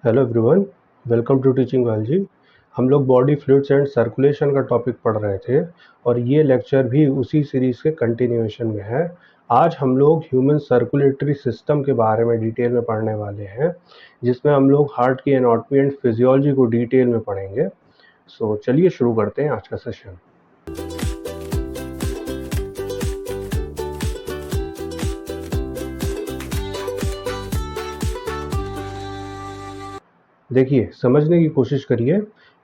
Hello everyone, welcome to teaching biology. हम लोग body fluids and circulation का topic पढ़ रहे थे और ये लेक्चर भी उसी सीरीज़ के कंटिन्यूएशन में है। आज हम लोग ह्यूमन सर्कुलेटरी सिस्टम के बारे में डिटेल में पढ़ने वाले हैं, जिसमें हम लोग हार्ट की एनाटॉमी एंड फिजियोलॉजी को डिटेल में पढ़ेंगे। सो चलिए शुरू करते हैं आज का सेशन। देखिए, समझने की कोशिश करिए।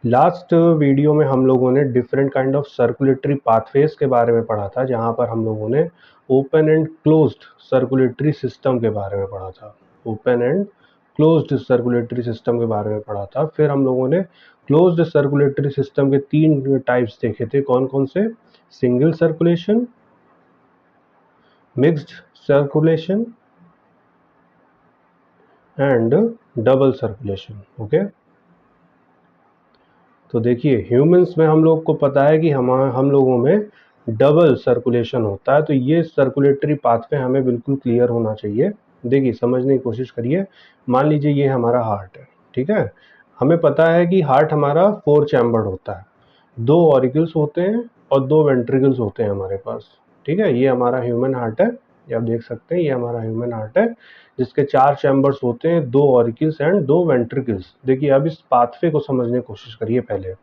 लास्ट वीडियो में हम लोगों ने different kind of circulatory pathways के बारे में पढ़ा था, जहाँ पर हम लोगों ने open and closed circulatory system के बारे में पढ़ा था। Open and closed circulatory system के बारे में पढ़ा था। फिर हम लोगों ने क्लोज्ड सर्कुलेटरी सिस्टम के 3 टाइप्स देखे थे। कौन कौन से? Single circulation, mixed circulation and double circulation. Okay, तो देखिए ह्यूमंस में हम लोग को पता है कि हम लोगों में डबल सर्कुलेशन होता है। तो ये सर्कुलेटरी पाथवे हमें बिल्कुल क्लियर होना चाहिए। देखिए, समझने की कोशिश करिए। मान लीजिए ये हमारा हार्ट है, ठीक है। हमें पता है कि हार्ट हमारा 4 चैम्बर्ड होता है। 2 ऑरिकल्स होते हैं और 2 वेंट्रिकल्स होते हैं हमारे पास, ठीक है। ये हमारा ह्यूमन हार्ट है, ये आप देख सकते हैं, ये हमारा ह्यूमन हार्ट है, जिसके 4 चैम्बर्स होते हैं, 2 ऑरिकल्स एंड 2 वेंट्रिकल्स। देखिए, अब इस पाथवे को समझने की कोशिश करिए। पहले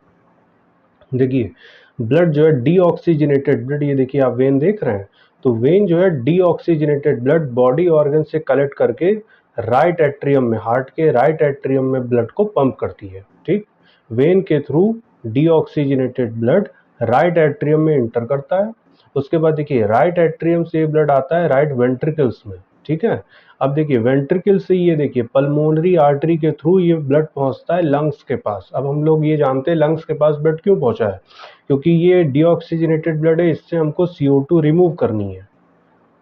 देखिए, ब्लड जो है डीऑक्सीजनेटेड ब्लड, ये देखिए आप वेन देख रहे हैं, तो वेन जो है डीऑक्सीजनेटेड ब्लड बॉडी ऑर्गन से कलेक्ट करके राइट एट्रियम में, हार्ट के राइट एट्रियम में ब्लड को पंप करती है, ठीक। वेन के through deoxygenated blood right atrium में इंटर करता है। उसके बाद देखिए राइट एट्रियम से ब्लड आता है राइट वेंट्रिकल्स में, ठीक है। अब देखिए वेंट्रिकल से ये देखिए पल्मोनरी आर्टरी के थ्रू ये ब्लड पहुंचता है लंग्स के पास। अब हम लोग ये जानते हैं लंग्स के पास ब्लड क्यों पहुंचा है, क्योंकि ये डीऑक्सीजनेटेड ब्लड है, इससे हमको CO2 रिमूव करनी है,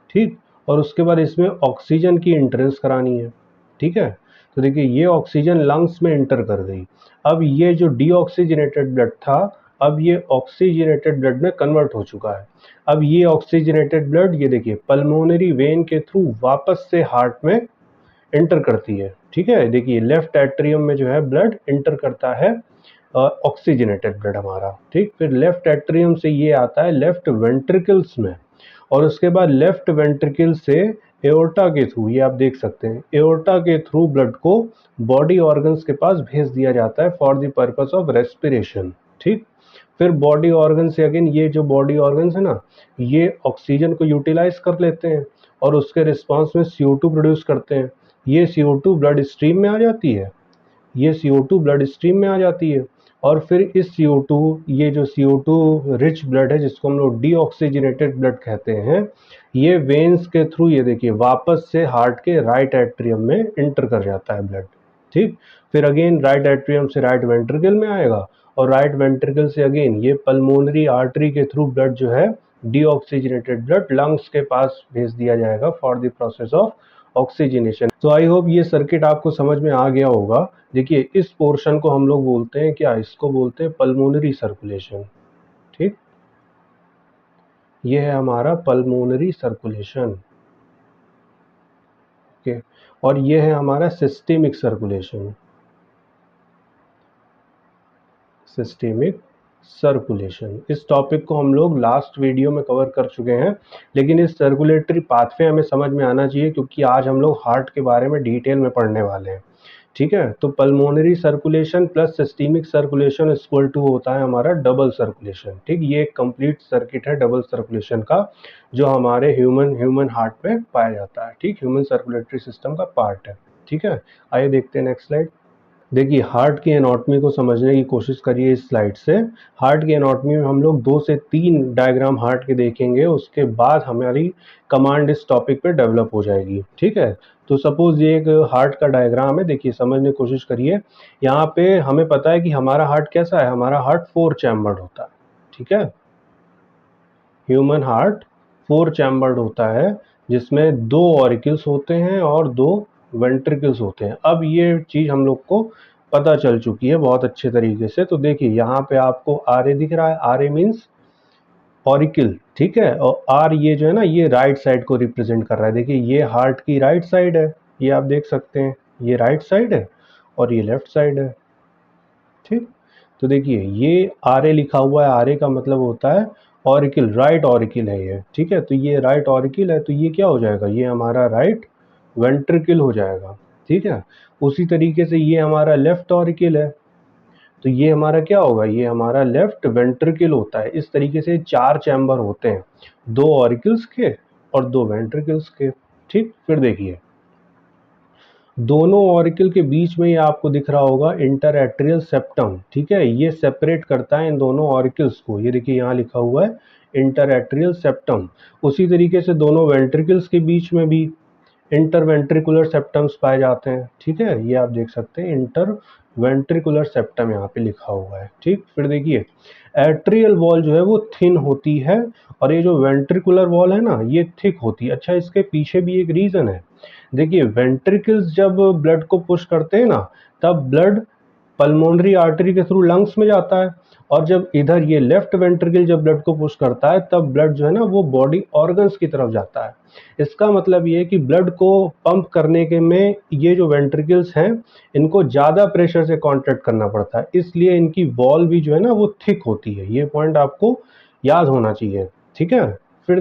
ठीक। और उसके बाद इसमें ऑक्सीजन की एंट्रेंस करानी है, ठीक है। तो देखिए ये ऑक्सीजन लंग्स में एंटर कर गई। अब ये जो डीऑक्सीजनेटेड ब्लड था, अब ये ऑक्सीजनेटेड ब्लड में कन्वर्ट हो चुका है। अब ये ऑक्सीजनेटेड ब्लड ये देखिए पल्मोनरी वेन के थ्रू वापस से हार्ट में एंटर करती है, ठीक है। देखिए लेफ्ट एट्रियम में जो है ब्लड एंटर करता है ऑक्सीजनेटेड ब्लड हमारा, ठीक। फिर लेफ्ट एट्रियम से ये आता है लेफ्ट वेंट्रिकल्स में, और उसके बाद लेफ्ट वेंट्रिकल से एओर्टा के थ्रू, ये आप देख सकते हैं, एओर्टा के थ्रू ब्लड को बॉडी ऑर्गन्स के पास भेज दिया जाता है for the purpose of respiration, ठीक। फिर बॉडी ऑर्गन से अगेन ये जो बॉडी ऑर्गन्स है ना, ये ऑक्सीजन को यूटिलाइज कर लेते हैं और उसके रिस्पॉन्स में CO2 प्रोड्यूस करते हैं। ये CO2 ब्लड स्ट्रीम में आ जाती है, ये CO2 ब्लड स्ट्रीम में आ जाती है। और फिर इस CO2, ये जो CO2 रिच ब्लड है, जिसको हम लोग डीऑक्सीजनेटेड ब्लड कहते हैं, ये वेन्स के थ्रू ये देखिए वापस से हार्ट के राइट एट्रियम में इंटर कर जाता है ब्लड, ठीक। फिर अगेन राइट एट्रियम से राइट वेंट्रिकल में आएगा, और राइट वेंट्रिकल से अगेन ये पल्मोनरी आर्टरी के थ्रू ब्लड जो है डीऑक्सीजनेटेड ब्लड लंग्स के पास भेज दिया जाएगा for the process of oxygenation. तो आई होप ये सर्किट आपको समझ में आ गया होगा। देखिए इस पोर्शन को हम लोग बोलते हैं क्या, इसको बोलते हैं पल्मोनरी सर्कुलेशन, ठीक। ये है हमारा पल्मोनरी सर्कुलेशन, ओके। और ये है हमारा सिस्टेमिक सर्कुलेशन, सिस्टेमिक सर्कुलेशन। इस टॉपिक को हम लोग लास्ट वीडियो में कवर कर चुके हैं, लेकिन इस सर्कुलेटरी पाथवे हमें समझ में आना चाहिए, क्योंकि आज हम लोग हार्ट के बारे में डिटेल में पढ़ने वाले हैं, ठीक है। तो pulmonary circulation plus systemic circulation equal to होता है हमारा डबल सर्कुलेशन, ठीक। ये एक कंप्लीट सर्किट है डबल सर्कुलेशन का, जो हमारे ह्यूमन हार्ट में पाया जाता है, ठीक। ह्यूमन सर्कुलेटरी सिस्टम का पार्ट है, ठीक है। आइए देखते हैं नेक्स्ट स्लाइड। देखिए हार्ट की एनाटॉमी को समझने की कोशिश करिए इस स्लाइड से। हार्ट की एनाटॉमी में हम लोग 2 से 3 डायग्राम हार्ट के देखेंगे, उसके बाद हमारी कमांड इस टॉपिक पे डेवलप हो जाएगी, ठीक है। तो सपोज ये एक हार्ट का डायग्राम है, देखिए समझने की कोशिश करिए। यहाँ पे हमें पता है कि हमारा हार्ट कैसा है, हमारा हार्ट 4 चैम्बर्ड होता है, ठीक है। ह्यूमन हार्ट 4 चैम्बर्ड होता है, जिसमें 2 ऑरिकल्स होते हैं और 2 वेंट्रिकल्स होते हैं। अब ये चीज हम लोग को पता चल चुकी है बहुत अच्छे तरीके से। तो देखिए यहाँ पे आपको RA दिख रहा है, RA मीन्स ऑरिकल, ठीक है। और R ये जो है ना, ये राइट साइड को रिप्रेजेंट कर रहा है। देखिए ये हार्ट की राइट साइड है, ये आप देख सकते हैं, ये राइट साइड है। और ये लेफ्ट साइड है। ठीक, तो देखिए ये आर ए लिखा हुआ है, आर ए का मतलब होता है ऑरिकल, राइट ऑरिकल है ये। ठीक है, तो ये राइट ऑरिकल है, तो ये क्या हो जाएगा, ये हमारा राइट वेंट्रिकल हो जाएगा। ठीक है, उसी तरीके से ये हमारा लेफ्ट ऑरिकल है, तो ये हमारा क्या होगा, ये हमारा लेफ्ट वेंट्रिकल होता है। इस तरीके से 4 चैम्बर होते हैं, 2 ऑरिकल्स के और 2 वेंट्रिकल्स के। ठीक, फिर देखिए दोनों ऑरिकल के बीच में ये आपको दिख रहा होगा इंटरएट्रियल सेप्टम। ठीक है, ये सेपरेट करता है इन दोनों ऑरिकल्स को, ये देखिए यहाँ लिखा हुआ है इंटरएट्रियल सेप्टम। उसी तरीके से दोनों वेंट्रिकल्स के बीच में भी इंटरवेंट्रिकुलर सेप्टम्स पाए जाते हैं। ठीक है, ये आप देख सकते हैं इंटरवेंट्रिकुलर सेप्टम यहाँ पे लिखा हुआ है। ठीक, फिर देखिए एट्रियल वॉल जो है वो थिन होती है और ये जो वेंट्रिकुलर वॉल है ना ये थिक होती है। अच्छा, इसके पीछे भी एक रीज़न है। देखिए वेंट्रिकल्स जब ब्लड को पुश करते हैं ना, तब ब्लड पल्मोनरी आर्टरी के थ्रू लंग्स में जाता है, और जब इधर ये लेफ्ट वेंट्रिकल जब ब्लड को पुश करता है तब ब्लड जो है ना वो बॉडी ऑर्गन्स की तरफ जाता है। इसका मतलब ये है कि ब्लड को पंप करने के में ये जो वेंट्रिकल्स हैं इनको ज़्यादा प्रेशर से कॉन्ट्रैक्ट करना पड़ता है, इसलिए इनकी वॉल भी जो है ना वो थिक होती है। ये पॉइंट आपको याद होना चाहिए। ठीक है, फिर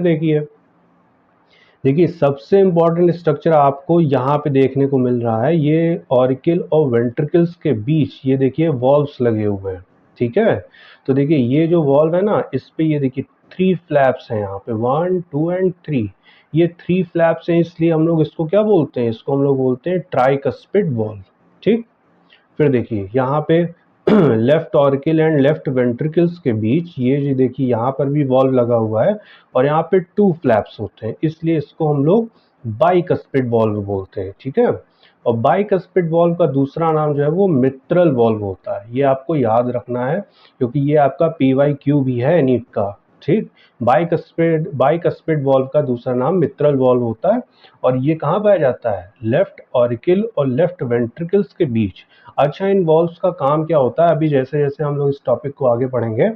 देखिए सबसे इम्पॉर्टेंट स्ट्रक्चर आपको यहाँ पे देखने को मिल रहा है, ये ऑरिकल और वेंट्रिकल्स के बीच ये देखिए वॉल्व्स लगे हुए हैं। ठीक है, तो देखिए ये जो वॉल्व है ना इस पे ये देखिए 3 फ्लैप्स हैं यहाँ पे, 1 2 एंड 3। ये 3 फ्लैप्स हैं, इसलिए हम लोग इसको क्या बोलते हैं, इसको हम लोग बोलते हैं ट्राइकस्पिड वॉल्व। ठीक, फिर देखिए यहाँ पे left auricle and left ventricles के बीच ये जो देखिए यहाँ पर भी वॉल्व लगा हुआ है और यहाँ पे 2 फ्लैप्स होते हैं, इसलिए इसको हम लोग बाइकस्पिड वॉल्व बोलते हैं। ठीक है, और बाइकस्पिड वॉल्व का दूसरा नाम जो है वो मित्रल वॉल्व होता है। ये आपको याद रखना है क्योंकि ये आपका PYQ भी है नीट का। ठीक, बाइकस्पिड वॉल्व का दूसरा नाम मित्रल वॉल्व होता है और ये कहाँ पाया जाता है, लेफ्ट ऑरिकल और लेफ्ट वेंट्रिकल्स के बीच। अच्छा, इन वॉल्व्स का काम क्या होता है, अभी जैसे जैसे हम लोग इस टॉपिक को आगे पढ़ेंगे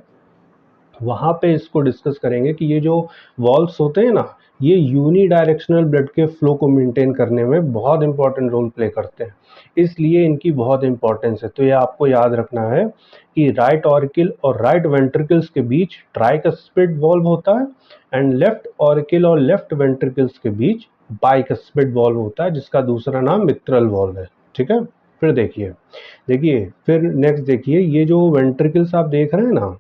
वहाँ पे इसको डिस्कस करेंगे कि ये जो वॉल्व्स होते हैं ना ये यूनी डायरेक्शनल ब्लड के फ्लो को मेंटेन करने में बहुत इंपॉर्टेंट रोल प्ले करते हैं, इसलिए इनकी बहुत इंपॉर्टेंस है। तो ये आपको याद रखना है कि राइट ऑरिकल और राइट वेंट्रिकल्स के बीच ट्राइकस्पिड वॉल्व होता है एंड लेफ्ट ऑरिकल और लेफ्ट वेंट्रिकल्स के बीच बाइकस्पिड वॉल्व होता है जिसका दूसरा नाम मित्रल वॉल्व है। ठीक है, फिर देखिए फिर नेक्स्ट देखिए ये जो वेंट्रिकल्स आप देख रहे हैं ना,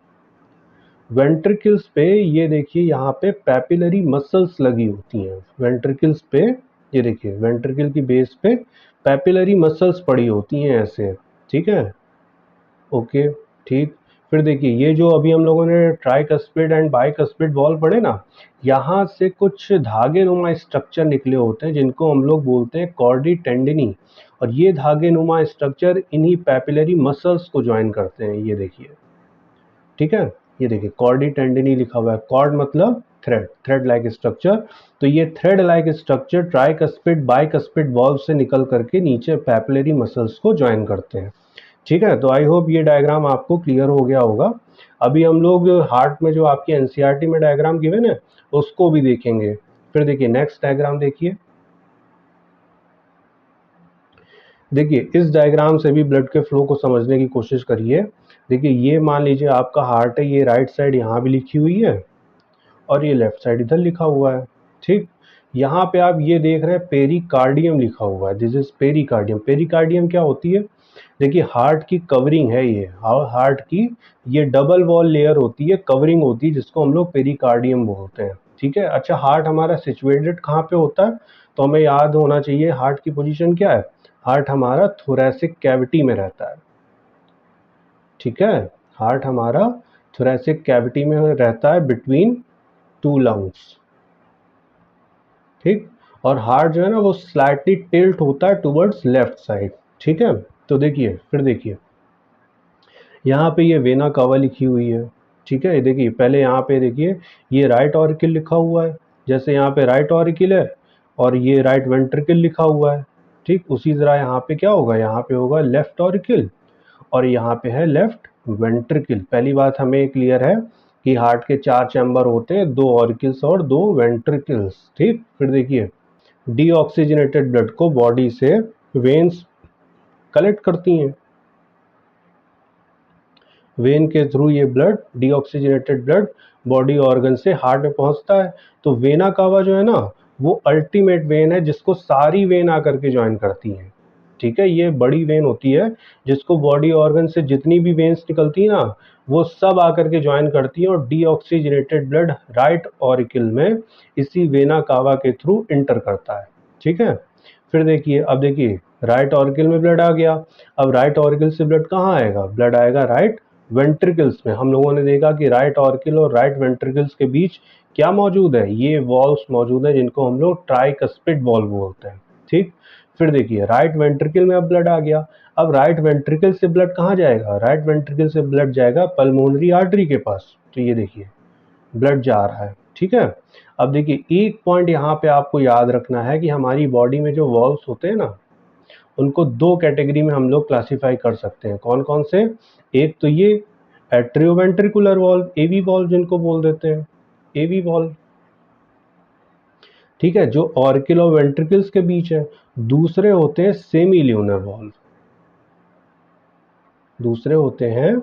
वेंट्रिकल्स पे ये देखिए यहाँ पे पैपिलरी मसल्स लगी होती हैं वेंट्रिकल्स पे। ये देखिए वेंट्रिकल की बेस पे पैपिलरी मसल्स पड़ी होती हैं ऐसे। ठीक है, ओके, ठीक, फिर देखिए ये जो अभी हम लोगों ने ट्राइकस्पिड एंड बाइकस्पिड वॉल्व पढ़े ना, यहाँ से कुछ धागे नुमा स्ट्रक्चर निकले होते हैं जिनको हम लोग बोलते हैं कॉर्डी टेंडिनी, और ये धागे नुमा स्ट्रक्चर इन्हीं पैपिलरी मसल्स को ज्वाइन करते हैं। ये देखिए, ठीक है, ये देखिए कॉर्डी टेंडिनी लिखा हुआ है, कॉर्ड मतलब थ्रेड, थ्रेड लाइक स्ट्रक्चर। तो ये thread like structure tricuspid bicuspid valve से निकल करके नीचे पैपिलरी मसल्स को ज्वाइन करते हैं। ठीक है, तो आई होप ये डायग्राम आपको क्लियर हो गया होगा। अभी हम लोग हार्ट में जो आपकी एनसीईआरटी में डायग्राम गिवन है उसको भी देखेंगे। फिर देखिए नेक्स्ट डायग्राम देखिए इस डायग्राम से भी ब्लड के फ्लो को समझने की कोशिश करिए। देखिए ये मान लीजिए आपका हार्ट है, ये राइट साइड यहाँ भी लिखी हुई है और ये लेफ्ट साइड इधर लिखा हुआ है। ठीक, यहाँ पे आप ये देख रहे हैं पेरिकार्डियम लिखा हुआ है, दिस इज पेरिकार्डियम। पेरिकार्डियम क्या होती है, देखिए हार्ट की कवरिंग है ये, हार्ट की ये डबल वॉल लेयर होती है, कवरिंग होती है जिसको हम लोग पेरिकार्डियम बोलते हैं। ठीक है, अच्छा हार्ट हमारा सिचुएटेड कहाँ पे होता है, तो हमें याद होना चाहिए हार्ट की पोजीशन क्या है, हार्ट हमारा थोरैसिक कैविटी में रहता है। ठीक है, हार्ट हमारा थोरैसिक कैविटी में रहता है बिटवीन 2 लंग्स। ठीक, और हार्ट जो है ना वो स्लाइटली टिल्ट होता है टुवर्ड्स लेफ्ट साइड। ठीक है, तो देखिए यहाँ पे ये वेना कावा लिखी हुई है। ठीक है, देखिए पहले यहाँ पे देखिए ये राइट ऑरिकल लिखा हुआ है, जैसे यहाँ पे राइट ऑरिकल है और ये राइट वेंट्रिकल लिखा हुआ है। ठीक, उसी तरह यहाँ पे क्या होगा, यहाँ पे होगा लेफ्ट ऑरिकल और यहाँ पे है लेफ्ट वेंट्रिकल। पहली बात हमें क्लियर है कि हार्ट के 4 चैम्बर होते हैं, 2 ऑरिकल्स और 2 वेंट्रिकल्स। ठीक, फिर देखिए डीऑक्सीजनेटेड ब्लड को बॉडी से वेन्स कलेक्ट करती हैं। वेन के थ्रू ये blood, deoxygenated blood body organ से हार्ट में पहुंचता है। तो वेना कावा जो है ना, वो अल्टीमेट वेन है जिसको सारी वेन आकर के ज्वाइन करती हैं। ठीक है, ये बड़ी वेन होती है जिसको बॉडी ऑर्गन से जितनी भी वेन्स निकलती है ना, वो सब आकर के ज्वाइन करती हैं और डीऑक्सीजनेटेड ब्लड राइट ऑरिकल में इसी वेना कावा के थ्रू इंटर करता है। ठीक है, फिर देखिए, अब देखिए राइट ऑरिकल में ब्लड आ गया। अब राइट ऑरिकल से ब्लड कहाँ आएगा? ब्लड आएगा राइट वेंट्रिकल्स में। हम लोगों ने देखा कि राइट ऑरिकल और राइट वेंट्रिकल्स के बीच क्या मौजूद है? ये वॉल्व्स मौजूद है जिनको हम लोग ट्राइकस्पिड वॉल्व बोलते हैं। ठीक, फिर देखिए राइट वेंट्रिकल में अब ब्लड आ गया। अब राइट वेंट्रिकल से ब्लड कहाँ जाएगा? राइट वेंट्रिकल से ब्लड जाएगा पल्मोनरी आर्टरी के पास। तो ये देखिए ब्लड जा रहा है। ठीक है, अब देखिए एक पॉइंट यहाँ पे आपको याद रखना है कि हमारी बॉडी में जो वॉल्व्स होते हैं ना, उनको दो कैटेगरी में हम लोग क्लासिफाई कर सकते हैं। कौन कौन से? एक तो ये एट्रियोवेंट्रिकुलर वॉल्व, एवी वॉल्व जिनको बोल देते हैं, एवी वॉल्व। ठीक है, जो ऑर्किल और वेंट्रिकल्स के बीच है। दूसरे होते हैं सेमी ल्यूनर वॉल्व, दूसरे होते हैं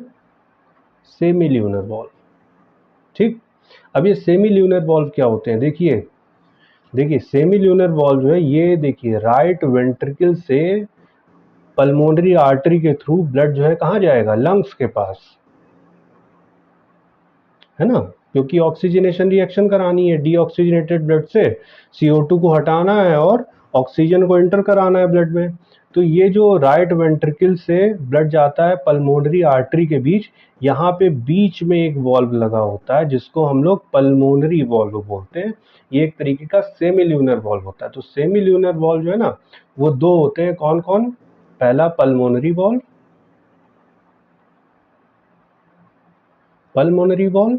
सेमी ल्यूनर वॉल्व। ठीक, अब ये सेमी ल्यूनर वॉल्व क्या होते हैं? देखिए देखिए सेमी ल्यूनर वॉल्व जो है, ये देखिए राइट वेंट्रिकल से पल्मोनरी आर्टरी के थ्रू ब्लड जो है कहाँ जाएगा? लंग्स के पास, है ना, क्योंकि ऑक्सीजनेशन रिएक्शन करानी है। डीऑक्सीजनेटेड ब्लड से CO2 को हटाना है और ऑक्सीजन को इंटर कराना है ब्लड में। तो ये जो राइट वेंट्रिकल से ब्लड जाता है पल्मोनरी आर्टरी के बीच, यहाँ पे बीच में एक वॉल्व लगा होता है जिसको हम लोग पल्मोनरी वॉल्व बोलते हैं। ये एक तरीके का सेमी ल्यूनर वॉल्व होता है। तो सेमी ल्यूनर वॉल्व जो है ना, वो दो होते हैं। कौन कौन? पहला पल्मोनरी वॉल्व, पल्मोनरी वॉल्व,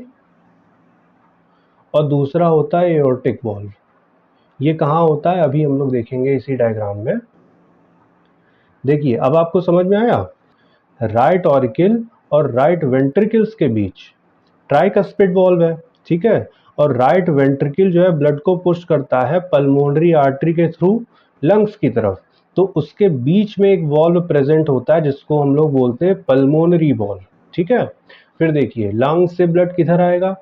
और दूसरा होता है एओर्टिक वॉल्व। ये कहाँ होता है अभी हम लोग देखेंगे इसी डायग्राम में। देखिए अब आपको समझ में आया? राइट ऑरिकल और राइट वेंट्रिकल्स के बीच ट्राइकस्पिड वॉल्व है। ठीक है, और राइट वेंट्रिकल जो है ब्लड को पुश करता है पल्मोनरी आर्टरी के थ्रू लंग्स की तरफ। तो उसके बीच में एक वॉल्व प्रेजेंट होता है जिसको हम लोग बोलते हैं पल्मोनरी वॉल्व। ठीक है, फिर देखिए लंग्स से ब्लड किधर आएगा?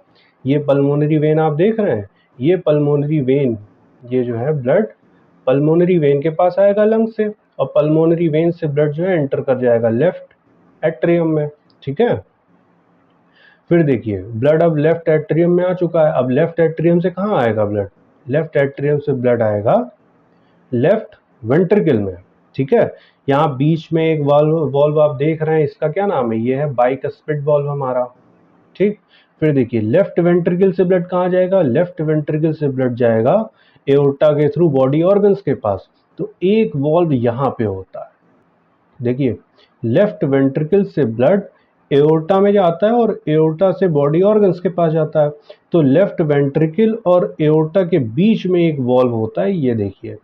ये पल्मोनरी वेन आप देख रहे हैं, ये पल्मोनरी वेन, ये जो है ब्लड पल्मोनरी वेन के पास आएगा लंग से, और पल्मोनरी वेन से ब्लड जो है एंटर कर जाएगा लेफ्ट एट्रियम में। ठीक है, फिर देखिए ब्लड अब लेफ्ट एट्रियम में आ चुका है। अब लेफ्ट एट्रियम से कहाँ आएगा ब्लड? लेफ्ट एट्रियम से ब्लड आएगा लेफ्ट वेंट्रिकल में। ठीक है, यहाँ बीच में एक वॉल्व आप देख रहे हैं, इसका क्या नाम है? ये है बाइकस्पिड वॉल्व हमारा। ठीक, फिर देखिए लेफ्ट वेंट्रिकल से ब्लड कहाँ जाएगा? लेफ्ट वेंट्रिकल से ब्लड जाएगा एओर्टा के थ्रू बॉडी ऑर्गन्स के पास। तो एक वॉल्व यहाँ पे होता है। देखिए लेफ्ट वेंट्रिकल से ब्लड एओर्टा में जाता है और एओर्टा से बॉडी ऑर्गन्स के पास जाता है। तो लेफ्ट वेंट्रिकल और एओर्टा के बीच में एक वॉल्व होता है, ये देखिए।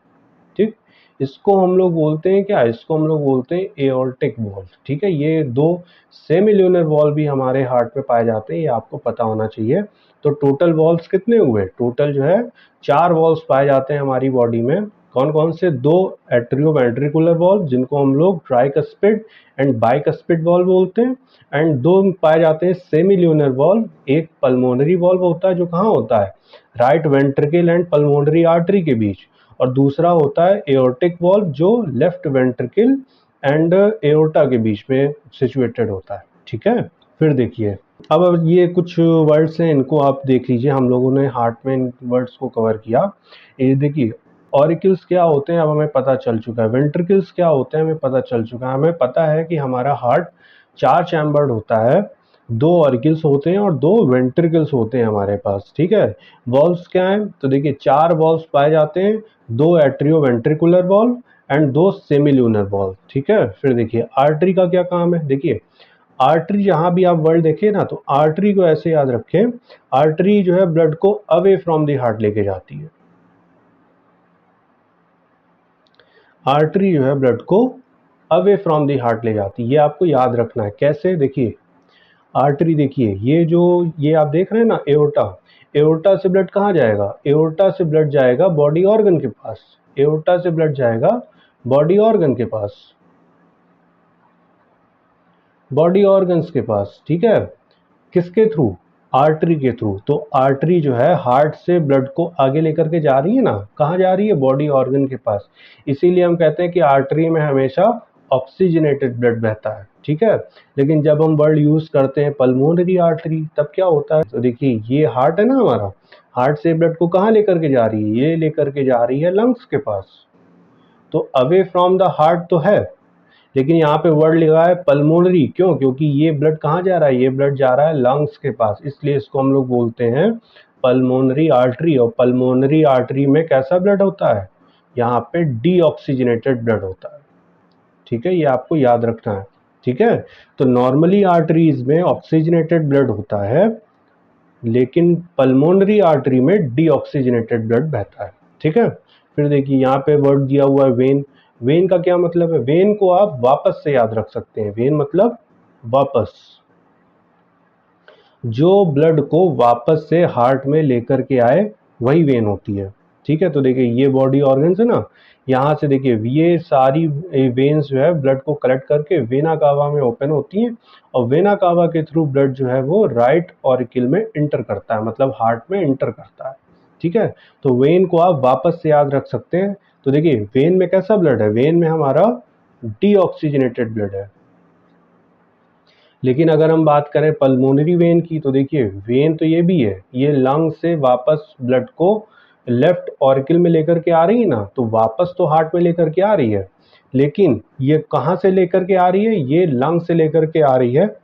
ठीक, इसको हम लोग बोलते हैं क्या? इसको हम लोग बोलते हैं एओर्टिक वॉल्व। ठीक है, ये दो सेमी ल्यूनर वॉल्व भी हमारे हार्ट में पाए जाते हैं, ये आपको पता होना चाहिए। तो टोटल वॉल्व्स कितने हुए? टोटल जो है 4 वॉल्व्स पाए जाते हैं हमारी बॉडी में। कौन कौन से? 2 एट्रियोवेंट्रिकुलर वॉल्व जिनको हम लोग ट्राइकस्पिड एंड बाइकस्पिड वॉल्व बोलते हैं, एंड 2 पाए जाते हैं सेमी ल्यूनर वॉल्व। एक पल्मोनरी वॉल्व होता है जो कहाँ होता है? Right ventricle and pulmonary artery के बीच, और दूसरा होता है एओर्टिक वॉल्व जो लेफ्ट वेंट्रिकल एंड एओर्टा के बीच में सिचुएटेड होता है। ठीक है, फिर देखिए अब ये कुछ वर्ड्स हैं, इनको आप देख लीजिए। हम लोगों ने हार्ट में इन वर्ड्स को कवर किया। ये देखिए ऑरिकल्स क्या होते हैं अब हमें पता चल चुका है, वेंट्रिकल्स क्या होते हैं हमें पता चल चुका है। हमें पता है कि हमारा हार्ट 4 चैम्बर्ड होता है, 2 ऑरिकल्स होते हैं और 2 वेंट्रिकल्स होते हैं हमारे पास। ठीक है, वॉल्व्स क्या हैं? तो देखिए 4 वॉल्व्स पाए जाते हैं, 2 एट्रियोवेंट्रिकुलर वॉल्व एंड 2 सेमील्यूनर वॉल्व। ठीक है, फिर देखिए आर्टरी का क्या काम है? देखिए आर्टरी, जहां भी आप वर्ड देखें ना, तो आर्टरी को ऐसे याद रखें, आर्टरी जो है ब्लड को अवे फ्रॉम द हार्ट लेके जाती है। आर्टरी जो है ब्लड को अवे फ्रॉम द हार्ट ले जाती है, ये आपको याद रखना है। कैसे? देखिए आर्टरी, देखिए ये आप देख रहे हैं ना एओर्टा, एओर्टा से ब्लड कहाँ जाएगा? एओर्टा से ब्लड जाएगा बॉडी ऑर्गन के पास, एओर्टा से ब्लड जाएगा बॉडी ऑर्गन के पास। बॉडी ऑर्गन्स के पास, ठीक है। किसके थ्रू? आर्टरी के थ्रू। तो आर्टरी जो है हार्ट से ब्लड को आगे लेकर के जा रही है ना, कहाँ जा रही है? बॉडी ऑर्गन के पास। इसीलिए हम कहते हैं कि आर्टरी में हमेशा ऑक्सीजनेटेड ब्लड बहता है, ठीक है। लेकिन जब हम वर्ड यूज करते हैं पल्मोनरी आर्टरी, तब क्या होता है? तो देखिए ये हार्ट है ना हमारा, हार्ट से ब्लड को कहाँ लेकर के जा रही है? ये लेकर के जा रही है लंग्स के पास। तो अवे फ्रॉम द हार्ट तो है, लेकिन यहाँ पे वर्ड लिखा है पल्मोनरी। क्यों? क्योंकि ये ब्लड कहाँ जा रहा है? ये ब्लड जा रहा है लंग्स के पास, इसलिए इसको हम लोग बोलते हैं पल्मोनरी आर्टरी। और पल्मोनरी आर्टरी में कैसा ब्लड होता है? यहाँ पे डीऑक्सीजनेटेड ब्लड होता है, ठीक है। ये आपको याद रखना है, ठीक है। तो नॉर्मली आर्टरीज में ऑक्सीजनेटेड ब्लड होता है, लेकिन पल्मोनरी आर्टरी में डीऑक्सीजनेटेड ब्लड बहता है, ठीक है। फिर देखिए यहाँ पे वर्ड दिया हुआ है वेन। वेन का क्या मतलब है? वेन को आप वापस से याद रख सकते हैं। वेन मतलब वापस, जो ब्लड को वापस से हार्ट में लेकर के आए वही वेन होती है, ठीक है। तो देखिए ये बॉडी ऑर्गन्स है ना, यहाँ से देखिए ये सारी वेन्स जो है ब्लड को कलेक्ट करके वेना कावा में ओपन होती हैं, और वेना कावा के थ्रू ब्लड जो है वो राइट ऑरिकल में इंटर करता है, मतलब हार्ट में इंटर करता है, ठीक है। तो वेन को आप वापस से याद रख सकते हैं। तो देखिए वेन में कैसा ब्लड है? वेन में हमारा डीऑक्सीजनेटेड ब्लड है। लेकिन अगर हम बात करें पल्मोनरी वेन की, तो देखिए वेन तो ये भी है, ये लंग से वापस ब्लड को लेफ्ट ऑरिकल में लेकर के आ रही है ना, तो वापस तो हार्ट में लेकर के आ रही है, लेकिन ये कहाँ से लेकर के आ रही है? ये लंग से लेकर के आ रही है,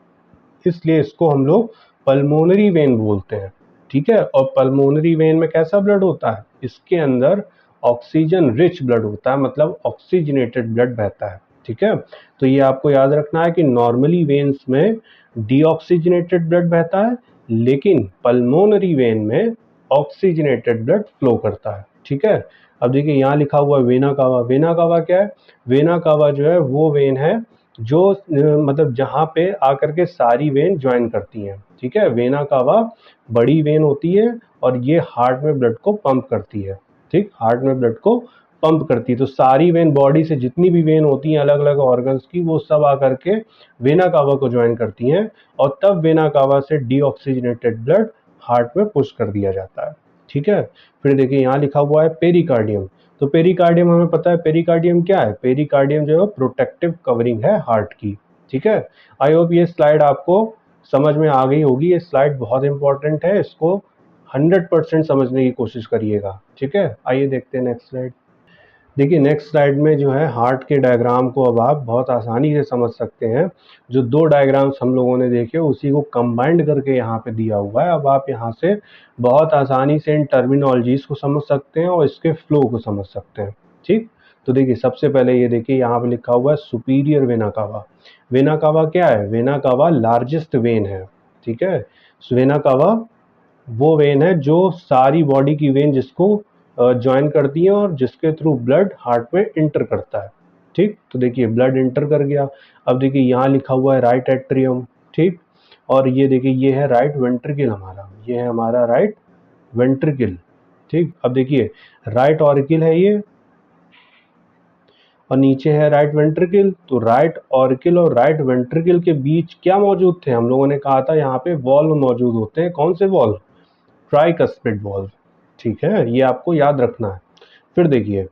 इसलिए इसको हम लोग पल्मोनरी वेन बोलते हैं, ठीक है। और पल्मोनरी वेन में कैसा ब्लड होता है? इसके अंदर ऑक्सीजन रिच ब्लड होता है, मतलब ऑक्सीजनेटेड ब्लड बहता है, ठीक है। तो ये आपको याद रखना है कि नॉर्मली वेन्स में डीऑक्सीजनेटेड ब्लड बहता है, लेकिन पल्मोनरी वेन में ऑक्सीजनेटेड ब्लड फ्लो करता है, ठीक है। अब देखिए यहाँ लिखा हुआ है वेना कावा। वेना कावा क्या है? वेना कावा जो है वो वेन है जो मतलब जहाँ पे आकर के सारी वेन ज्वाइन करती हैं, ठीक है। वेना कावा बड़ी वेन होती है और ये हार्ट में ब्लड को पंप करती है, ठीक, हार्ट में ब्लड को पंप करती है। तो सारी वेन, बॉडी से जितनी भी वेन होती हैं अलग अलग ऑर्गन्स की, वो सब आकर के वेना कावा को ज्वाइन करती हैं, और तब वेना कावा से डीऑक्सीजनेटेड ब्लड हार्ट में पुश कर दिया जाता है, ठीक है। फिर देखिए यहाँ लिखा हुआ है पेरिकार्डियम। तो पेरिकार्डियम हमें पता है, पेरिकार्डियम क्या है? पेरिकार्डियम जो है प्रोटेक्टिव कवरिंग है हार्ट की, ठीक है। आई होप ये स्लाइड आपको समझ में आ गई होगी। ये स्लाइड बहुत इंपॉर्टेंट है, इसको 100% समझने की कोशिश करिएगा, ठीक है। आइए देखते हैं नेक्स्ट स्लाइड। देखिए नेक्स्ट स्लाइड में जो है हार्ट के डायग्राम को अब आप बहुत आसानी से समझ सकते हैं। जो दो डायग्राम्स हम लोगों ने देखे उसी को कंबाइंड करके यहाँ पे दिया हुआ है। अब आप यहाँ से बहुत आसानी से इन टर्मिनोलॉजीज को समझ सकते हैं और इसके फ्लो को समझ सकते हैं, ठीक। तो देखिए सबसे पहले ये देखिए यहाँ पे लिखा हुआ है superior vena cava. Vena cava क्या है? वेना कावा लार्जेस्ट वेन है, ठीक है। वेना कावा वो वेन है जो सारी बॉडी की वेन जिसको ज्वाइन करती है और जिसके थ्रू ब्लड हार्ट में इंटर करता है, ठीक। तो देखिए ब्लड इंटर कर गया। अब देखिए यहाँ लिखा हुआ है राइट एट्रियम, ठीक। और ये देखिए ये है राइट वेंट्रिकल हमारा, ये है हमारा राइट वेंट्रिकल, ठीक। अब देखिए राइट ऑरिकल है ये, और नीचे है राइट वेंट्रिकल। तो राइट ऑरिकल और राइट वेंट्रिकल के बीच क्या मौजूद थे? हम लोगों ने कहा था यहाँ पे वॉल्व मौजूद होते हैं। कौन से वॉल्व? ट्राइकस्पिड वॉल्व, ठीक है। ये आपको याद रखना है। फिर देखिए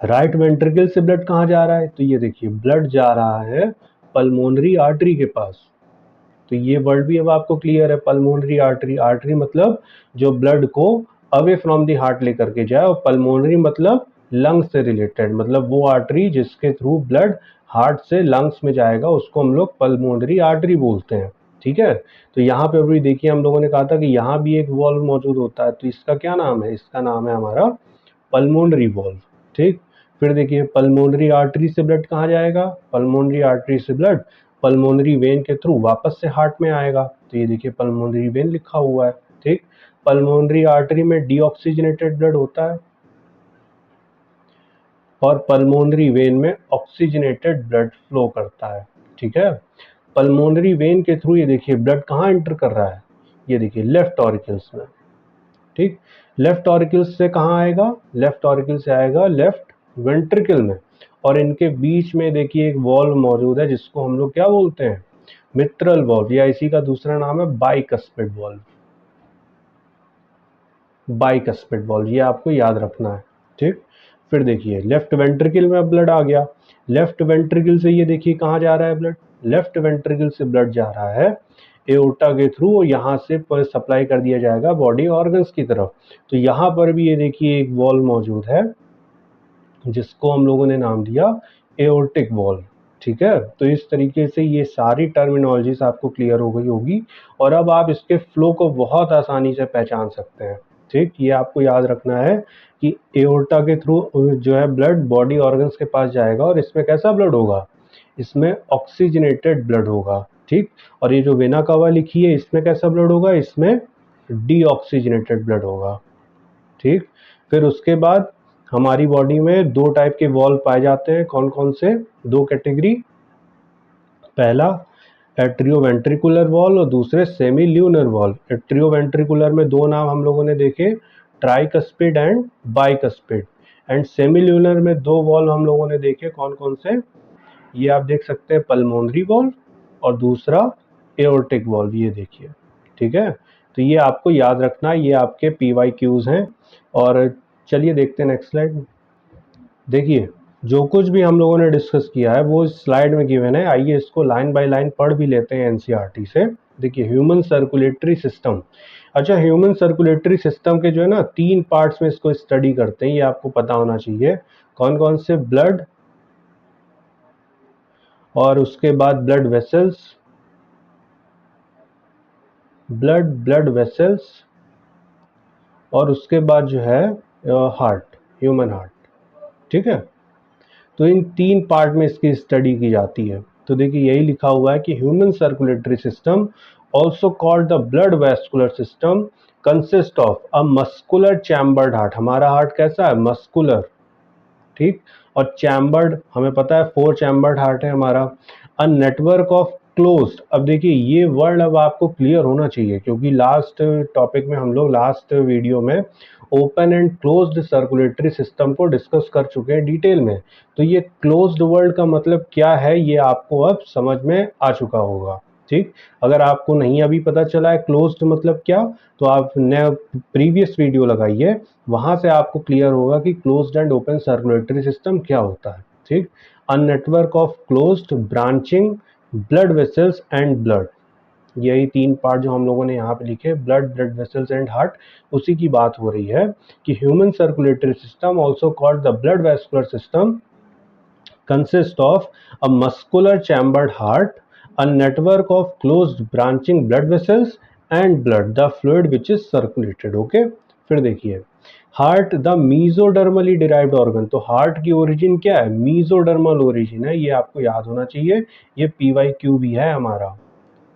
राइट वेंट्रिकल से ब्लड कहाँ जा रहा है? तो ये देखिए ब्लड जा रहा है पल्मोनरी आर्टरी के पास। तो ये वर्ड भी अब आपको क्लियर है, पल्मोनरी आर्टरी। आर्टरी मतलब जो ब्लड को अवे फ्रॉम द हार्ट लेकर के जाए, और पल्मोनरी मतलब लंग्स से रिलेटेड, मतलब वो आर्टरी जिसके थ्रू ब्लड हार्ट से लंग्स में जाएगा उसको हम लोग पल्मोनरी आर्टरी बोलते हैं, ठीक है। तो यहाँ पे अभी देखिए हम लोगों ने कहा था कि यहाँ भी एक वॉल्व मौजूद होता है, तो इसका क्या नाम है? इसका नाम है हमारा पल्मोनरी वॉल्व, ठीक। फिर देखिए पल्मोनरी आर्टरी से ब्लड कहाँ जाएगा? पल्मोनरी आर्टरी से ब्लड पल्मोनरी वेन के थ्रू वापस से हार्ट में आएगा। तो ये देखिए पल्मोनरी वेन लिखा हुआ है, ठीक। पल्मोनरी आर्टरी में डीऑक्सीजनेटेड ब्लड होता है और पल्मोनरी वेन में ऑक्सीजनेटेड ब्लड फ्लो करता है, ठीक है। पल्मोनरी वेन के थ्रू ये देखिए ब्लड कहाँ एंटर कर रहा है? ये देखिए लेफ्ट ऑरिकल्स में, ठीक। लेफ्ट ऑरिकल से कहाँ आएगा? लेफ्ट ऑरिकल से आएगा लेफ्ट वेंट्रिकल में, और इनके बीच में देखिए एक वॉल्व मौजूद है जिसको हम लोग क्या बोलते हैं, मिट्रल वॉल्व, या इसी का दूसरा नाम है बाइकस्पिड वॉल्व। बाइकस्पिड वॉल्व, ये आपको याद रखना है, ठीक। फिर देखिए लेफ्ट वेंट्रिकल में ब्लड आ गया, लेफ्ट वेंट्रिकल से ये देखिए कहाँ जा रहा है ब्लड, लेफ्ट वेंट्रिकल से ब्लड जा रहा है एओर्टा के थ्रू, और यहाँ से सप्लाई कर दिया जाएगा बॉडी ऑर्गन्स की तरफ। तो यहाँ पर भी ये देखिए एक वॉल्व मौजूद है जिसको हम लोगों ने नाम दिया एओर्टिक वॉल्व, ठीक है। तो इस तरीके से ये सारी टर्मिनोलॉजीज आपको क्लियर हो गई होगी, और अब आप इसके फ्लो को बहुत आसानी से पहचान सकते हैं, ठीक। ये आपको याद रखना है कि एओर्टा के थ्रू जो है ब्लड बॉडी ऑर्गन्स के पास जाएगा, और इसमें कैसा ब्लड होगा, इसमें ऑक्सीजनेटेड ब्लड होगा, ठीक। और ये जो वेना कावा लिखी है इसमें कैसा ब्लड होगा, इसमें डीऑक्सीजनेटेड ब्लड होगा, ठीक। फिर उसके बाद हमारी बॉडी में दो टाइप के वॉल्व पाए जाते हैं, कौन कौन से, दो कैटेगरी, पहला एट्रियोवेंट्रिकुलर वॉल्व और दूसरे सेमी ल्यूनर वॉल्व। एट्रियोवेंट्रिकुलर में दो नाम हम लोगों ने देखे, tricuspid and bicuspid, and semi lunar में दो वॉल्व हम लोगों ने देखे, कौन कौन से, ये आप देख सकते हैं, पल्मोनरी वॉल्व और दूसरा एओर्टिक वॉल्व, ये देखिए, ठीक है। तो ये आपको याद रखना, ये आपके PYQs हैं। और चलिए देखते हैं नेक्स्ट स्लाइड। देखिए जो कुछ भी हम लोगों ने डिस्कस किया है वो इस स्लाइड में गिवन है, आइए इसको लाइन बाय लाइन पढ़ भी लेते हैं NCERT से। देखिए ह्यूमन सर्कुलेटरी सिस्टम, अच्छा ह्यूमन सर्कुलेटरी सिस्टम के जो है ना 3 पार्ट्स में इसको स्टडी करते हैं, ये आपको पता होना चाहिए, कौन कौन से, ब्लड, और उसके बाद ब्लड वेसल्स, ब्लड वेसल्स, और उसके बाद जो है हार्ट, ह्यूमन हार्ट, ठीक है। तो इन 3 पार्ट में इसकी स्टडी की जाती है। तो देखिए यही लिखा हुआ है कि human circulatory system also called the blood vascular system consist of a muscular chambered heart, हमारा हार्ट कैसा है, मस्कुलर, ठीक। और चैम्बर्ड हमें पता है 4 चैम्बर्ड हार्ट है हमारा। अ नेटवर्क ऑफ क्लोज्ड, अब देखिए ये वर्ड अब आपको क्लियर होना चाहिए क्योंकि लास्ट टॉपिक में हम लोग लास्ट वीडियो में open and closed circulatory system को डिस्कस कर चुके हैं डिटेल में। तो ये क्लोज्ड वर्ड का मतलब क्या है ये आपको अब समझ में आ चुका होगा, ठीक। अगर आपको नहीं अभी पता चला है क्लोज्ड मतलब क्या, तो आप नया प्रीवियस वीडियो लगाइए, वहां से आपको क्लियर होगा कि closed end open circulatory system क्या होता है, ठीक। A network of closed branching blood vessels and blood, यही 3 पार्ट जो हम लोगों ने यहाँ पे लिखे, blood, blood vessels and heart, उसी की बात हो रही है कि human circulatory system also called the blood vascular system consist of a muscular chambered heart, a network of closed branching blood vessels and blood, the fluid which is circulated, okay। फिर देखिए heart the mesodermally derived organ, तो heart की origin क्या है, mesodermal origin है, ये आपको याद होना चाहिए, ये PYQ भी है हमारा।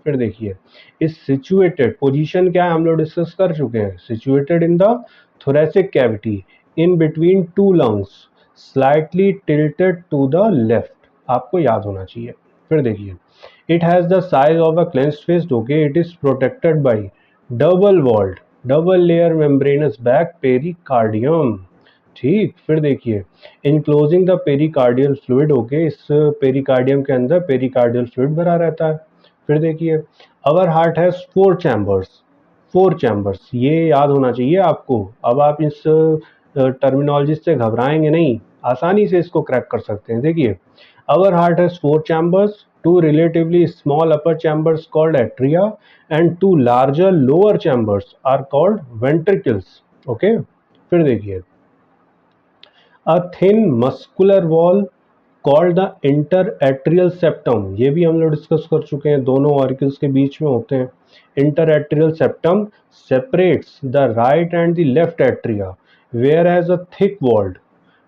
फिर देखिए इस सिचुएटेड, पोजीशन क्या है हम लोग डिस्कस कर चुके हैं, situated in the thoracic cavity in between 2 lungs slightly tilted to the left, आपको याद होना चाहिए। फिर देखिए it has the size of a clenched fist, okay, it is protected by double walled double layer membranous back pericardium, ठीक। फिर देखिए enclosing the pericardial fluid, okay, इस पेरिकार्डियम के अंदर पेरिकार्डियल फ्लूइड भरा रहता है। फिर देखिए our heart has 4 chambers, 4 chambers, ये याद होना चाहिए आपको। अब आप इस टर्मिनोलॉजी से घबराएंगे नहीं, आसानी से इसको क्रैक कर सकते हैं। देखिए our heart has 4 chambers, 2 relatively small upper chambers called atria and 2 larger lower chambers are called ventricles, okay। फिर देखिए a thin muscular wall called the interatrial septum, ये भी हम लोग डिस्कस कर चुके हैं, दोनों ऑरिकल्स के बीच में होते हैं। Interatrial septum separates the right and the left atria whereas a thick walled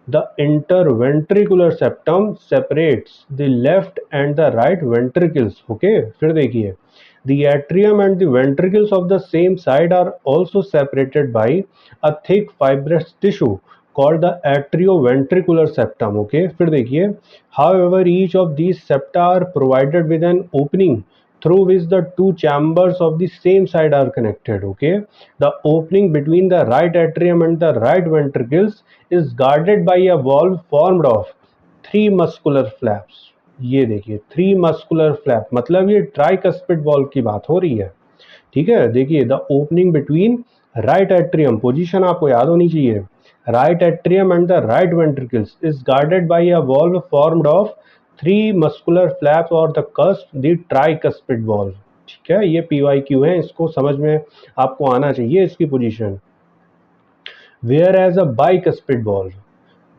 the interventricular septum separates the left and the right ventricles, okay। फिर देखिए the atrium and the ventricles of the same side are also separated by a thick fibrous tissue called the atrioventricular septum, okay। फिर देखिए however each of these septa are provided with an opening through which the 2 chambers of the same side are connected, okay। The opening between the right atrium and the right ventricles is guarded by a valve formed of three muscular flaps, ये देखिए three muscular flap, मतलब ये tricuspid valve की बात हो रही है। ठीक है, देखिए the opening between right atrium, position आपको याद होनी चाहिए, right atrium and the right ventricles is guarded by a valve formed of three muscular flaps और the cusp the tricuspid valve. ठीक है, ये पीवाईक्यू है, इसको समझ में आपको आना चाहिए इसकी position. Whereas a bicuspid valve,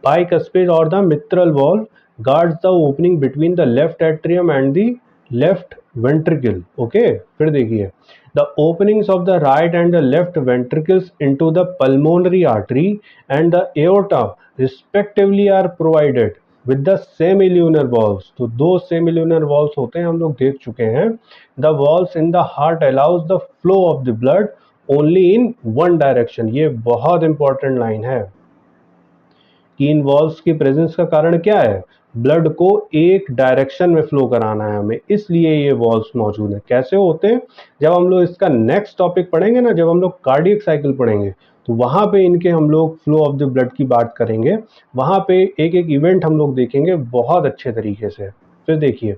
bicuspid or the mitral valve guards the opening between the left atrium and the left ventricle. Okay, फिर देखिए the openings of the right and the left ventricles into the pulmonary artery and the aorta respectively are provided with the semilunar valves. तो दो semilunar valves होते हैं, हम लोग देख चुके हैं। The valves in the heart allows the flow of the blood only in one direction. ये बहुत इंपॉर्टेंट लाइन है कि इन वॉल्व्स की प्रेजेंस का कारण क्या है, ब्लड को एक डायरेक्शन में फ्लो कराना है हमें, इसलिए ये वॉल्व्स मौजूद हैं। कैसे होते हैं, जब हम लोग इसका नेक्स्ट टॉपिक पढ़ेंगे ना, जब हम लोग कार्डियक साइकिल पढ़ेंगे, तो वहां पे इनके हम लोग फ्लो ऑफ द ब्लड की बात करेंगे, वहां पे एक एक इवेंट हम लोग देखेंगे बहुत अच्छे तरीके से। फिर देखिए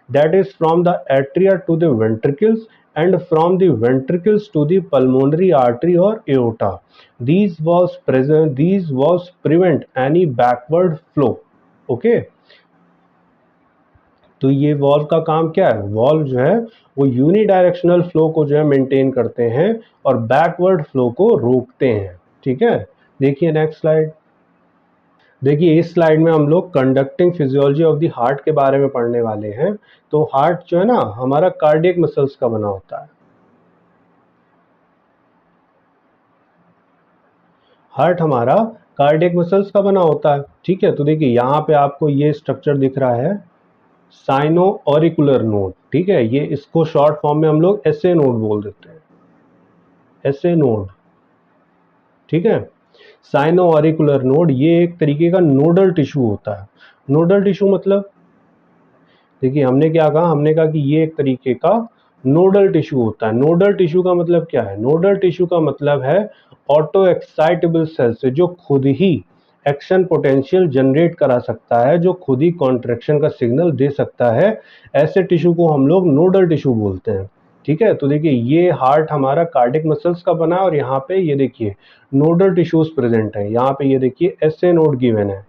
that is from the atria to the ventricles and from the ventricles to the pulmonary artery or aorta. These valves prevent any backward flow. Okay, तो ये वॉल्व का काम क्या है, वॉल्व जो है वो यूनिडायरेक्शनल फ्लो को जो है मेंटेन करते हैं और बैकवर्ड फ्लो को रोकते हैं। ठीक है, देखिए नेक्स्ट स्लाइड। देखिए इस स्लाइड में हम लोग conducting physiology of the heart के बारे में पढ़ने वाले हैं। तो हार्ट जो है ना हमारा कार्डियक मसल्स का बना होता है, हार्ट हमारा कार्डियक मसल्स का बना होता है। ठीक है, तो देखिए यहाँ पे आपको ये स्ट्रक्चर दिख रहा है, साइनो ऑरिकुलर नोड। ठीक है, ये इसको शॉर्ट फॉर्म में हम लोग एसए नोड बोल देते हैं, एसए नोड। ठीक है, साइनो ऑरिकुलर नोड ये एक तरीके का नोडल टिश्यू होता है। नोडल टिश्यू मतलब, देखिए हमने क्या कहा, हमने कहा कि ये एक तरीके का नोडल टिश्यू होता है। नोडल टिश्यू का मतलब क्या है, नोडल टिश्यू का मतलब है ऑटो एक्साइटेबल सेल से जो खुद ही एक्शन पोटेंशियल जनरेट करा सकता है, जो खुद ही कॉन्ट्रैक्शन का सिग्नल दे सकता है, ऐसे टिश्यू को हम लोग नोडल टिश्यू बोलते हैं। ठीक है, तो देखिए ये हार्ट हमारा कार्डिक मसल्स का बना और यहाँ पे ये देखिए नोडल टिश्यूज प्रेजेंट है, यहाँ पे ये देखिए एसए नोड गिवन है।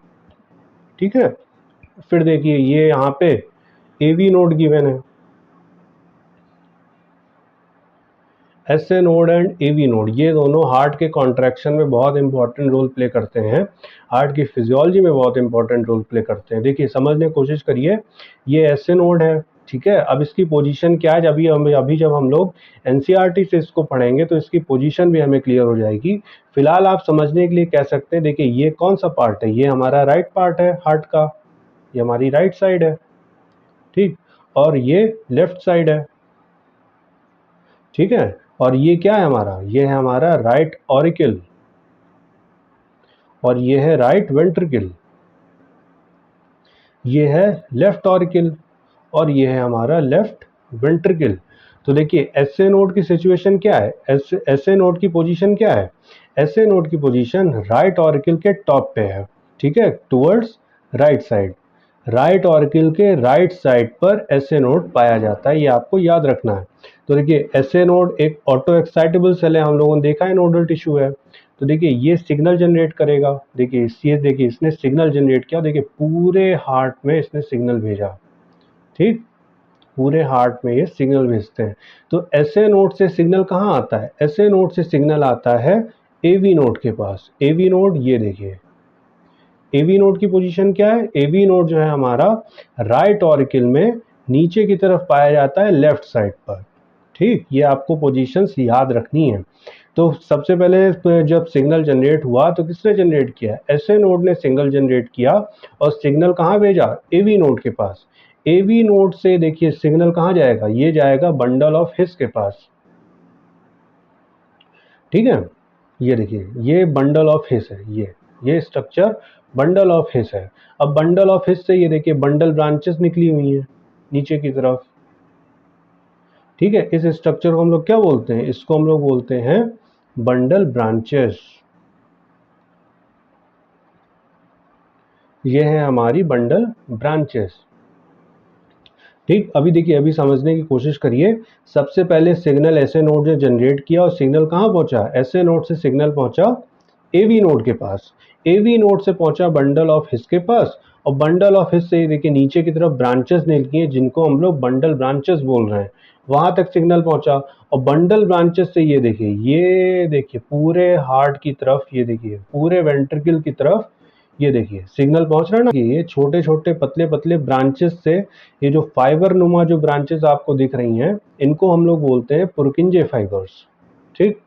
ठीक है, फिर देखिए ये यहाँ पे एवी नोड गिवन है, SA node and AV node, ये दोनों हार्ट के कॉन्ट्रैक्शन में बहुत इंपॉर्टेंट रोल प्ले करते हैं, हार्ट की फिजियोलॉजी में बहुत इंपॉर्टेंट रोल प्ले करते हैं। देखिए समझने की कोशिश करिए, ये एसए नोड है। ठीक है, अब इसकी पोजीशन क्या है, अभी जब हम लोग एनसीईआरटी से इसको पढ़ेंगे तो इसकी पोजीशन भी हमें क्लियर हो जाएगी। फिलहाल आप समझने के लिए कह सकते हैं, देखिए ये कौन सा पार्ट है, ये हमारा राइट पार्ट है हार्ट का, ये हमारी राइट साइड है। ठीक, और ये लेफ्ट साइड है। ठीक है, और ये क्या है हमारा, ये है हमारा राइट ऑरिकल और ये है राइट वेंट्रिकल, ये है लेफ्ट ऑरिकल और ये है हमारा लेफ्ट वेंट्रिकल। तो देखिए एसए नोड की सिचुएशन क्या है, एसए नोड की पोजीशन क्या है, एसए नोड की पोजीशन राइट ऑरिकल के टॉप पे है। ठीक है, towards right side, right auricle के राइट साइड पर एसए नोड पाया जाता है, ये आपको याद रखना है। तो देखिए एसए नोड एक ऑटो एक्साइटेबल सेल है, हम लोगों ने देखा है नोडल टिश्यू है। तो देखिए ये सिग्नल जनरेट करेगा, देखिए इसने सिग्नल जनरेट किया, देखिए पूरे हार्ट में इसने सिग्नल भेजा। ठीक, पूरे हार्ट में ये सिग्नल भेजते हैं। तो एसए नोड से सिग्नल कहाँ आता है, एसए नोड से सिग्नल आता है एवी नोड के पास। एवी नोड, ये देखिए एवी नोड की पोजीशन क्या है, एवी नोड जो है हमारा राइट ऑरिकल में नीचे की तरफ पाया जाता है लेफ्ट साइड पर। ठीक, ये आपको पोजीशंस याद रखनी है। तो सबसे पहले जब सिग्नल जनरेट हुआ तो किसने जनरेट किया, एसए नोड ने सिग्नल जनरेट किया और सिग्नल कहाँ भेजा, एवी नोड के पास। एवी नोड से देखिए सिग्नल कहाँ जाएगा, ये जाएगा बंडल ऑफ हिस के पास। ठीक है, ये देखिए ये बंडल ऑफ हिस है, ये स्ट्रक्चर बंडल ऑफ हिस है। अब बंडल ऑफ हिस से ये देखिए बंडल ब्रांचेस निकली हुई हैं नीचे की तरफ। ठीक है, इस स्ट्रक्चर को हम लोग क्या बोलते हैं, इसको हम लोग बोलते हैं बंडल ब्रांचेस। ये है हमारी बंडल ब्रांचेस। ठीक, अभी देखिए, अभी समझने की कोशिश करिए। सबसे पहले सिग्नल एसए नोड ने जनरेट किया और सिग्नल कहाँ पहुंचा? एसए नोड से सिग्नल पहुंचा एवी नोड के पास, एवी नोड से पहुंचा बंडल ऑफ हिस के पास, और बंडल ऑफ हिस से देखिए नीचे की तरफ ब्रांचेस निकली हैं जिनको हम लोग बंडल ब्रांचेस बोल रहे हैं, वहां तक सिग्नल पहुंचा। और बंडल ब्रांचेस से ये देखिए पूरे हार्ट की तरफ, ये देखिए पूरे वेंट्रिकल की तरफ, ये देखिए सिग्नल पहुंच रहा है ना। ये छोटे छोटे पतले पतले ब्रांचेस से, ये जो फाइबर नुमा जो ब्रांचेस आपको दिख रही हैं, इनको हम लोग बोलते हैं पुरकिंजे फाइबर्स। ठीक,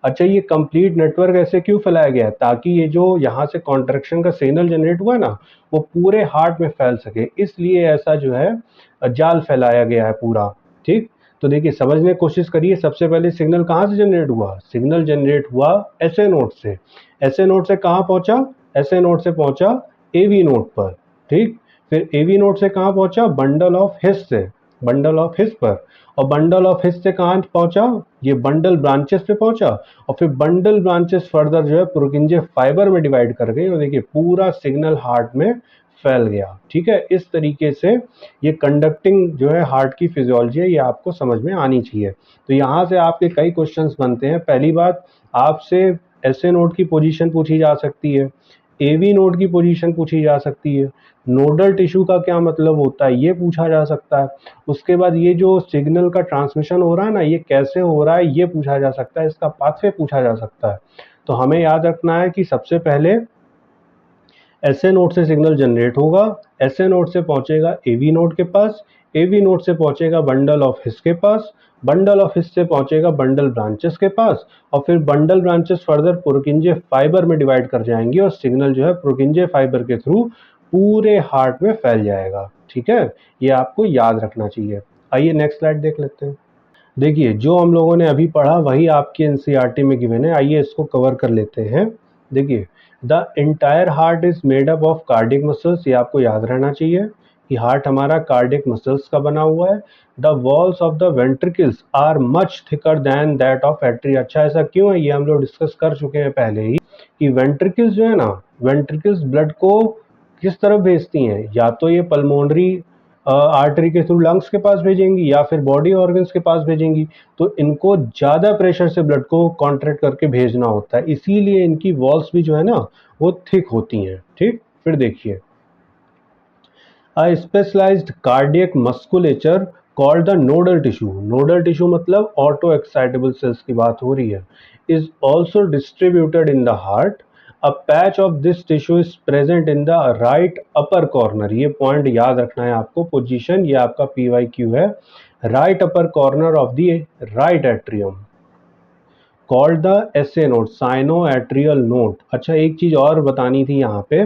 अच्छा, ये कंप्लीट नेटवर्क ऐसे क्यों फैलाया गया है? ताकि ये जो यहाँ से कॉन्ट्रैक्शन का सिग्नल जनरेट हुआ ना, वो पूरे हार्ट में फैल सके, इसलिए ऐसा जो है जाल फैलाया गया है पूरा। ठीक, तो देखिए समझने की कोशिश करिए। सबसे पहले सिग्नल कहाँ से जनरेट हुआ? सिग्नल जनरेट हुआ एसए नोड से। एसए नोड से कहाँ पहुंचा? एसए नोड से पहुंचा एवी नोड पर। ठीक, फिर एवी नोड से कहाँ पहुंचा? बंडल ऑफ हिस से, बंडल ऑफ हिस पर। और बंडल ऑफ हिस से कहाँ पहुंचा? ये बंडल ब्रांचेस पे पहुंचा। और फिर बंडल ब्रांचेस फर्दर जो है पुरकिंजे फाइबर में डिवाइड कर गई, और देखिए पूरा सिग्नल हार्ट में फैल गया। ठीक है, इस तरीके से ये कंडक्टिंग जो है हार्ट की फिजियोलॉजी है, ये आपको समझ में आनी चाहिए। तो यहाँ से आपके कई क्वेश्चंस बनते हैं। पहली बात, आपसे एसए नोड की पोजीशन पूछी जा सकती है, एवी नोड की पोजीशन पूछी जा सकती है, नोडल टिश्यू का क्या मतलब होता है ये पूछा जा सकता है। उसके बाद ये जो सिग्नल का ट्रांसमिशन हो रहा है ना, ये कैसे हो रहा है ये पूछा जा सकता है, इसका पाथवे पूछा जा सकता है। तो हमें याद रखना है कि सबसे पहले एसए नोड से सिग्नल जनरेट होगा, एसए नोड से पहुंचेगा एवी नोड के पास, एवी नोड से पहुंचेगा बंडल ऑफ हिस के पास, बंडल ऑफ हिस से पहुंचेगा बंडल ब्रांचेस के पास, और फिर बंडल ब्रांचेस फर्दर पुरकिंजे फाइबर में डिवाइड कर जाएंगी और सिग्नल जो है पुरकिंजे फाइबर के थ्रू पूरे हार्ट में फैल जाएगा। ठीक है, ये आपको याद रखना चाहिए। आइए नेक्स्ट स्लाइड देख लेते हैं। देखिए, जो हम लोगों ने अभी पढ़ा वही आपके एनसीईआरटी में गिवन है। आइए इसको कवर कर लेते हैं। देखिए, the entire heart is made up of cardiac muscles, ये आपको याद रहना चाहिए कि हार्ट हमारा कार्डियक मसल्स का बना हुआ है। The walls of the ventricles are much thicker than that of atria. अच्छा, ऐसा क्यों है? ये हम लोग डिस्कस कर चुके हैं पहले ही कि वेंट्रिकल्स जो है ना, वेंट्रिकल्स ब्लड को किस तरफ भेजती हैं? या तो ये पल्मोनरी आर्टरी के थ्रू लंग्स के पास भेजेंगी या फिर बॉडी ऑर्गन्स के पास भेजेंगी। तो इनको ज़्यादा प्रेशर से ब्लड को कॉन्ट्रैक्ट करके भेजना होता है, इसीलिए इनकी वॉल्स भी जो है ना वो थिक होती हैं। ठीक, फिर देखिए, a specialized cardiac musculature called the nodal tissue, nodal tissue मतलब ऑटो एक्साइटेबल सेल्स की बात हो रही है, is also distributed in the heart. A patch of this tissue is present in the right upper corner. ये point याद रखना है आपको, पोजीशन ये आपका पीवाईक्यू है। Right upper corner of the right atrium called the SA node, sino atrial node. अच्छा, एक चीज और बतानी थी यहाँ पे,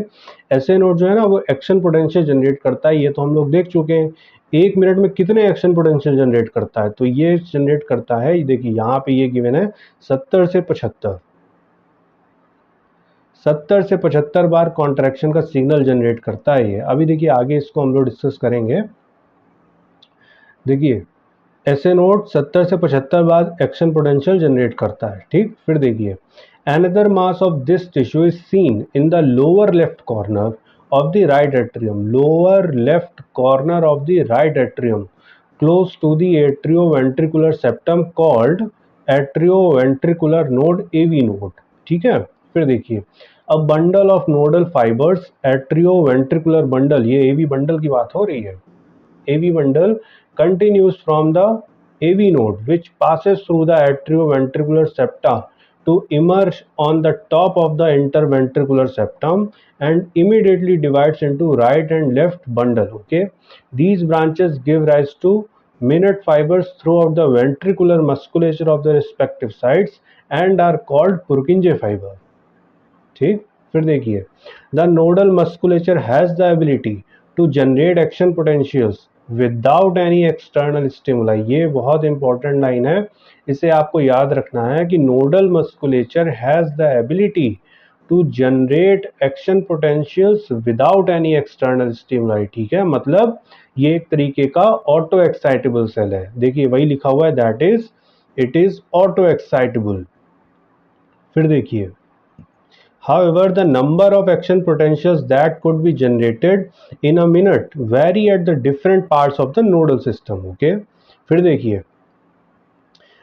एसए नोड जो है ना वो एक्शन पोटेंशियल जनरेट करता है, ये तो हम लोग देख चुके हैं। 1 मिनट में कितने एक्शन पोटेंशियल जनरेट करता है? तो ये जनरेट करता है, ये देखिए यहाँ पे ये गिवन है 70 से 75, 70 से 75 बार कॉन्ट्रैक्शन का सिग्नल जनरेट करता है ये। अभी देखिए आगे इसको हम लोग डिस्कस करेंगे। देखिए, एसए नोड 70 से 75 बार एक्शन पोटेंशियल जनरेट करता है। ठीक, फिर देखिए, another mass of this tissue is seen in the lower left corner of the right atrium, lower left corner of the right atrium close to the atrioventricular septum called atrioventricular node, AV node। ठीक है, फिर देखिए, a bundle of nodal fibres atrioventricular bundle, ये AV bundle की बात हो रही है। AV bundle continues from the AV node, which passes through the atrioventricular septa to emerge on the top of the interventricular septum and immediately divides into right and left bundle. Okay, these branches give rise to minute fibers throughout the ventricular musculature of the respective sides and are called Purkinje fiber। ठीक, फिर देखिए, the nodal musculature has the ability to generate action potentials without any external stimuli. ये बहुत important line है, इसे आपको याद रखना है कि nodal musculature has the ability to generate action potentials without any external stimuli. ठीक है, मतलब ये एक तरीके का ऑटो एक्साइटेबल सेल है। देखिए वही लिखा हुआ है, that is it is auto excitable. फिर देखिए, However, the number of action potentials that could be generated in a minute vary at the different parts of the nodal system. Okay, फिर देखिए,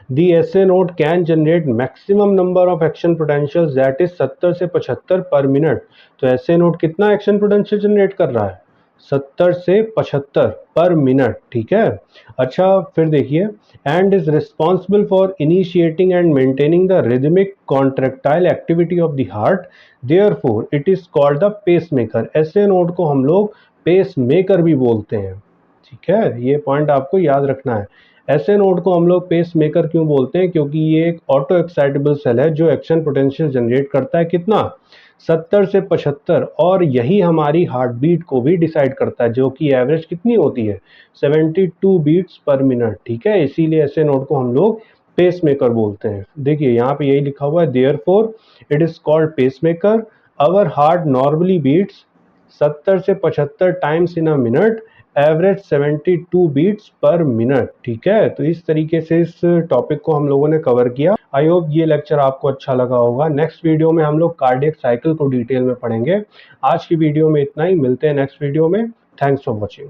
the SA node can generate maximum number of action potentials that is 70 से 75 per minute. तो SA node कितना action potential generate कर रहा है? 70 से 75 पर मिनट, ठीक है। अच्छा फिर देखिए, and is responsible for initiating and maintaining the rhythmic contractile activity of the heart, therefore it is called the pacemaker. ऐसे नोड को हम लोग पेस मेकर भी बोलते हैं, ठीक है, ये पॉइंट आपको याद रखना है। ऐसे नोड को हम लोग पेस मेकर क्यों बोलते हैं? क्योंकि ये एक ऑटो एक्साइटेबल सेल है जो एक्शन पोटेंशियल जनरेट करता है कितना, 70 से 75, और यही हमारी हार्ट बीट को भी डिसाइड करता है, जो कि एवरेज कितनी होती है, 72 बीट्स पर मिनट, ठीक है। इसीलिए ऐसे नोड को हम लोग पेस मेकर बोलते हैं। देखिए यहाँ पे यही लिखा हुआ है, therefore it is called pacemaker, our heart normally beats 70 से 75 times in a minute, average 72 beats per minute, ठीक है। तो इस तरीके से इस टॉपिक को हम लोगों ने कवर किया। आई होप ये लेक्चर आपको अच्छा लगा होगा। नेक्स्ट वीडियो में हम लोग कार्डियक साइकिल को डिटेल में पढ़ेंगे। आज की वीडियो में इतना ही, मिलते हैं नेक्स्ट वीडियो में। Thanks for watching.